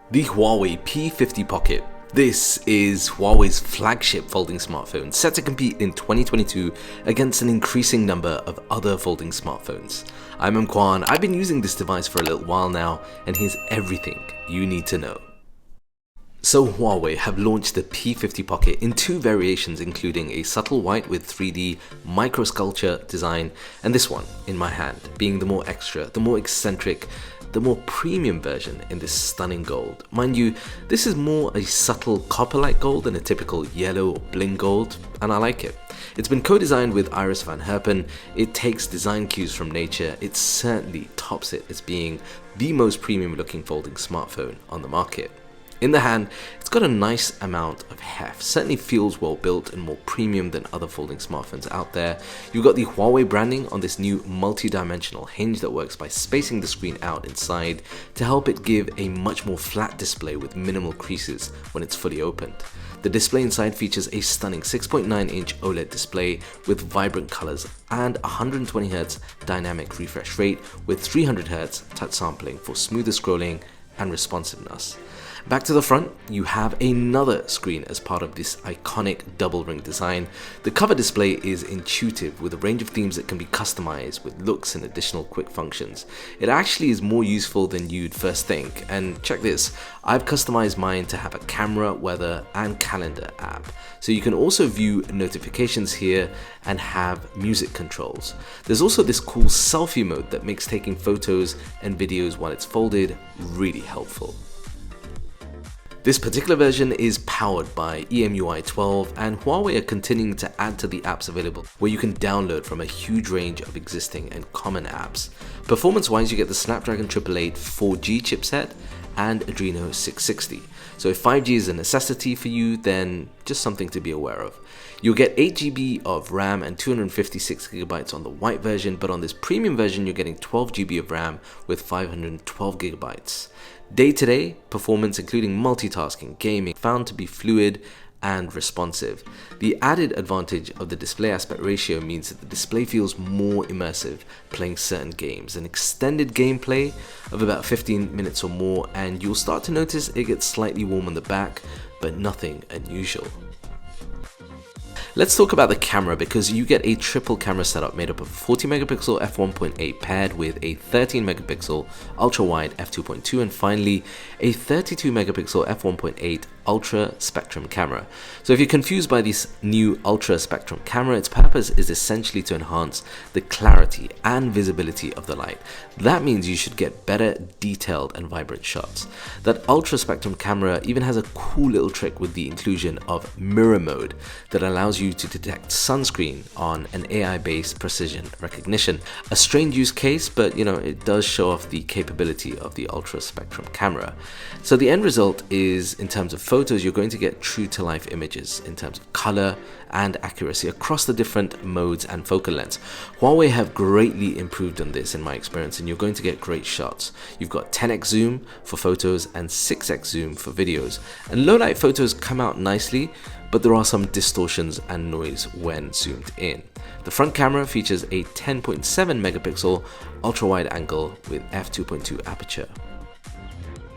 The Huawei P50 Pocket. This is Huawei's flagship folding smartphone, set to compete in 2022 against an increasing number of other folding smartphones. I'm Kwan. I've been using this device for a little while now, and here's everything you need to know. So Huawei have launched the P50 Pocket in two variations, including a subtle white with 3D microsculpture design, and this one in my hand being the more extra, the more eccentric, the more premium version in this stunning gold. Mind you, this is more a subtle copper-like gold than a typical yellow or bling gold, and I like it. It's been co-designed with Iris van Herpen. It takes design cues from nature. It certainly tops it as being the most premium looking folding smartphone on the market. In the hand, it's got a nice amount of heft, certainly feels well built and more premium than other folding smartphones out there. You've got the Huawei branding on this new multi-dimensional hinge that works by spacing the screen out inside to help it give a much more flat display with minimal creases when it's fully opened. The display inside features a stunning 6.9-inch OLED display with vibrant colors and 120Hz dynamic refresh rate with 300Hz touch sampling for smoother scrolling and responsiveness. Back to the front, you have another screen as part of this iconic double ring design. The cover display is intuitive with a range of themes that can be customized with looks and additional quick functions. It actually is more useful than you'd first think, and check this, I've customized mine to have a camera, weather and calendar app. So you can also view notifications here and have music controls. There's also this cool selfie mode that makes taking photos and videos while it's folded really helpful. This particular version is powered by EMUI 12, and Huawei are continuing to add to the apps available where you can download from a huge range of existing and common apps. Performance-wise, you get the Snapdragon 888 4G chipset and Adreno 660. So if 5G is a necessity for you, then just something to be aware of. You'll get 8GB of RAM and 256GB on the white version, but on this premium version, you're getting 12GB of RAM with 512GB. Day-to-day performance, including multitasking, gaming, found to be fluid and responsive. The added advantage of the display aspect ratio means that the display feels more immersive playing certain games. An extended gameplay of about 15 minutes or more, and you'll start to notice it gets slightly warm on the back, but nothing unusual. Let's talk about the camera, because you get a triple camera setup made up of a 40 megapixel f1.8 paired with a 13 megapixel ultra wide f2.2 and finally a 32 megapixel f1.8 ultra spectrum camera. So if you're confused by this new ultra spectrum camera, its purpose is essentially to enhance the clarity and visibility of the light. That means you should get better detailed and vibrant shots. That ultra spectrum camera even has a cool little trick with the inclusion of mirror mode that allows you to detect sunscreen on an AI-based precision recognition. A strange use case, but it does show off the capability of the ultra spectrum camera. So the end result is, in terms of photos, you're going to get true to life images in terms of color and accuracy across the different modes and focal lengths. Huawei have greatly improved on this in my experience, and you're going to get great shots. You've got 10x zoom for photos and 6x zoom for videos, and low light photos come out nicely, but there are some distortions and noise when zoomed in. The front camera features a 10.7 megapixel ultra wide angle with f2.2 aperture.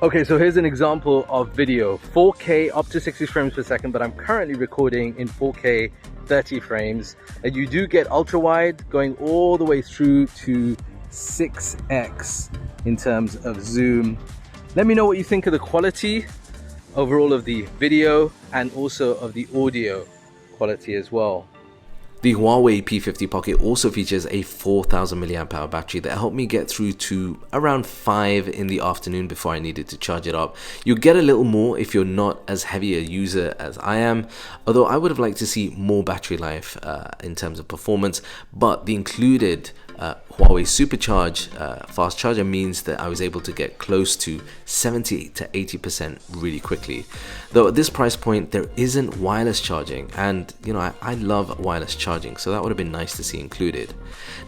Okay, so here's an example of video, 4K up to 60 frames per second, but I'm currently recording in 4K 30 frames. And you do get ultra wide going all the way through to 6x in terms of zoom. Let me know what you think of the quality overall of the video and also of the audio quality as well. The Huawei P50 Pocket also features a 4000 mAh battery that helped me get through to around 5 in the afternoon before I needed to charge it up. You'll get a little more if you're not as heavy a user as I am, although I would have liked to see more battery life in terms of performance, but the included Huawei SuperCharge fast charger means that I was able to get close to 70 to 80% really quickly. Though at this price point there isn't wireless charging, and I love wireless charging, so that would have been nice to see included.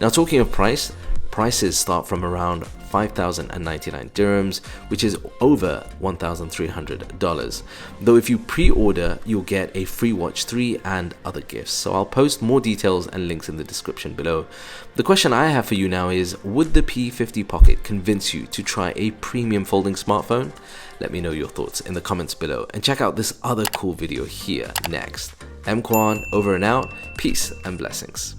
Now, talking of price, Prices start from around 5,099 dirhams, which is over $1,300. Though if you pre-order, you'll get a free Watch 3 and other gifts. So I'll post more details and links in the description below. The question I have for you now is, would the P50 Pocket convince you to try a premium folding smartphone? Let me know your thoughts in the comments below, and check out this other cool video here next. I'm Kwan, over and out. Peace and blessings.